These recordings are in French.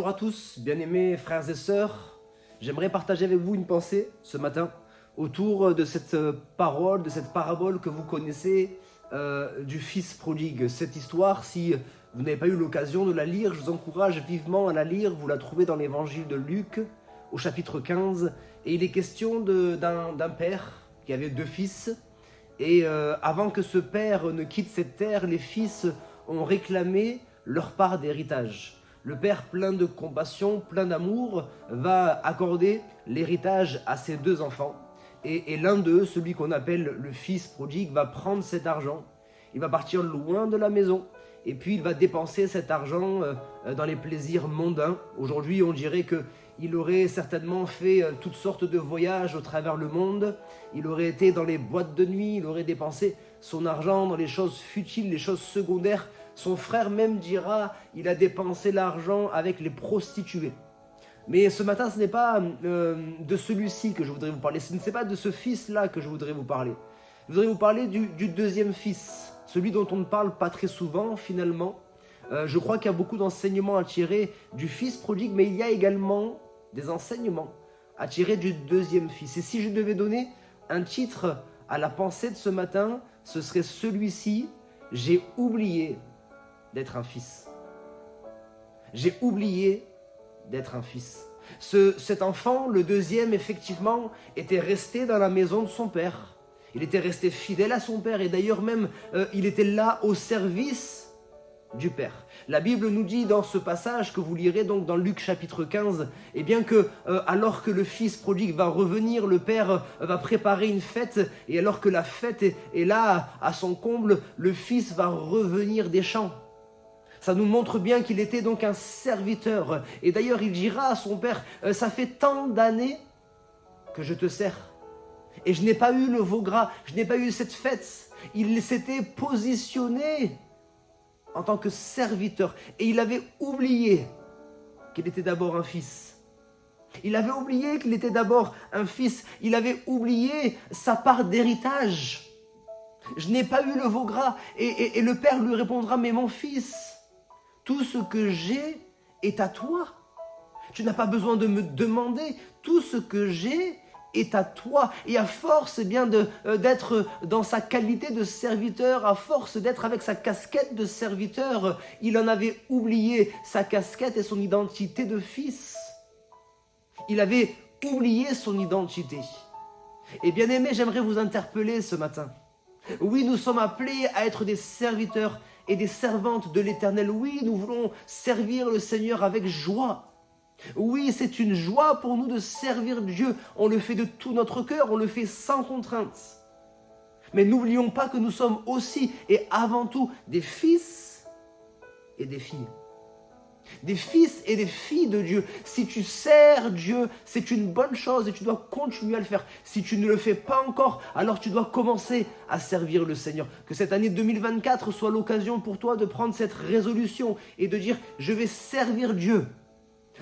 Bonjour à tous, bien-aimés frères et sœurs. J'aimerais partager avec vous une pensée ce matin autour de cette parole, de cette parabole que vous connaissez du fils prodigue. Cette histoire, si vous n'avez pas eu l'occasion de la lire, je vous encourage vivement à la lire. Vous la trouvez dans l'évangile de Luc au chapitre 15. Et il est question d'un père qui avait deux fils. Et avant que ce père ne quitte cette terre, les fils ont réclamé leur part d'héritage. Le père, plein de compassion, plein d'amour, va accorder l'héritage à ses deux enfants. Et l'un d'eux, celui qu'on appelle le fils prodigue, va prendre cet argent. Il va partir loin de la maison. Et puis il va dépenser cet argent dans les plaisirs mondains. Aujourd'hui, on dirait qu'il aurait certainement fait toutes sortes de voyages au travers le monde. Il aurait été dans les boîtes de nuit. Il aurait dépensé son argent dans les choses futiles, les choses secondaires. Son frère même dira, il a dépensé l'argent avec les prostituées. Mais ce matin, ce n'est pas de celui-ci que je voudrais vous parler. Ce n'est pas de ce fils-là que je voudrais vous parler. Je voudrais vous parler du deuxième fils, celui dont on ne parle pas très souvent finalement. Je crois qu'il y a beaucoup d'enseignements à tirer du fils prodigue, mais il y a également des enseignements à tirer du deuxième fils. Et si je devais donner un titre à la pensée de ce matin, ce serait celui-ci, j'ai oublié d'être un fils. J'ai oublié d'être un fils. Cet enfant, le deuxième, effectivement, était resté dans la maison de son père. Il était resté fidèle à son père et d'ailleurs même, il était là au service du père. La Bible nous dit dans ce passage que vous lirez donc dans Luc chapitre 15, eh bien que alors que le fils prodigue va revenir, le père va préparer une fête et alors que la fête est là à son comble, le fils va revenir des champs. Ça nous montre bien qu'il était donc un serviteur. Et d'ailleurs, il dira à son père, ça fait tant d'années que je te sers. Et je n'ai pas eu le veau gras, je n'ai pas eu cette fête. Il s'était positionné en tant que serviteur. Et il avait oublié qu'il était d'abord un fils. Il avait oublié qu'il était d'abord un fils. Il avait oublié sa part d'héritage. Je n'ai pas eu le veau gras. Et le père lui répondra, mais mon fils, tout ce que j'ai est à toi. Tu n'as pas besoin de me demander. Tout ce que j'ai est à toi. Et à force d'être dans sa qualité de serviteur, à force d'être avec sa casquette de serviteur, il en avait oublié sa casquette et son identité de fils. Il avait oublié son identité. Et bien aimé, j'aimerais vous interpeller ce matin. Oui, nous sommes appelés à être des serviteurs et des servantes de l'Éternel. Oui, nous voulons servir le Seigneur avec joie. Oui, c'est une joie pour nous de servir Dieu. On le fait de tout notre cœur, on le fait sans contrainte. Mais n'oublions pas que nous sommes aussi et avant tout des fils et des filles. Des fils et des filles de Dieu. Si tu sers Dieu, c'est une bonne chose et tu dois continuer à le faire. Si tu ne le fais pas encore, alors tu dois commencer à servir le Seigneur. Que cette année 2024 soit l'occasion pour toi de prendre cette résolution et de dire « Je vais servir Dieu ».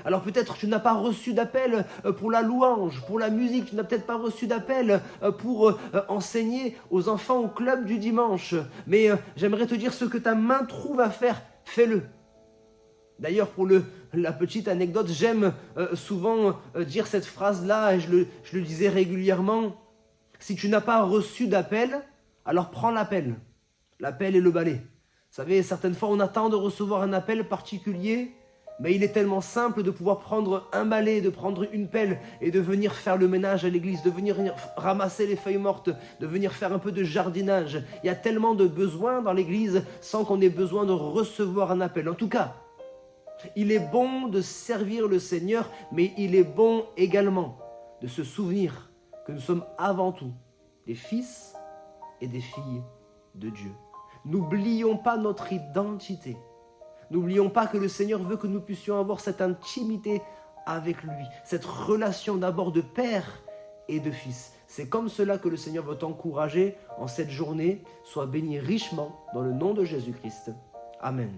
Alors peut-être tu n'as pas reçu d'appel pour la louange, pour la musique, tu n'as peut-être pas reçu d'appel pour enseigner aux enfants au club du dimanche. Mais j'aimerais te dire ce que ta main trouve à faire, fais-le. D'ailleurs, pour la petite anecdote, j'aime souvent dire cette phrase-là, et je le disais régulièrement. Si tu n'as pas reçu d'appel, alors prends l'appel. L'appel et le balai. Vous savez, certaines fois, on attend de recevoir un appel particulier, mais il est tellement simple de pouvoir prendre un balai, de prendre une pelle et de venir faire le ménage à l'église, de venir ramasser les feuilles mortes, de venir faire un peu de jardinage. Il y a tellement de besoins dans l'église sans qu'on ait besoin de recevoir un appel. En tout cas, il est bon de servir le Seigneur, mais il est bon également de se souvenir que nous sommes avant tout des fils et des filles de Dieu. N'oublions pas notre identité. N'oublions pas que le Seigneur veut que nous puissions avoir cette intimité avec lui, cette relation d'abord de père et de fils. C'est comme cela que le Seigneur veut t'encourager en cette journée. Sois béni richement dans le nom de Jésus-Christ. Amen.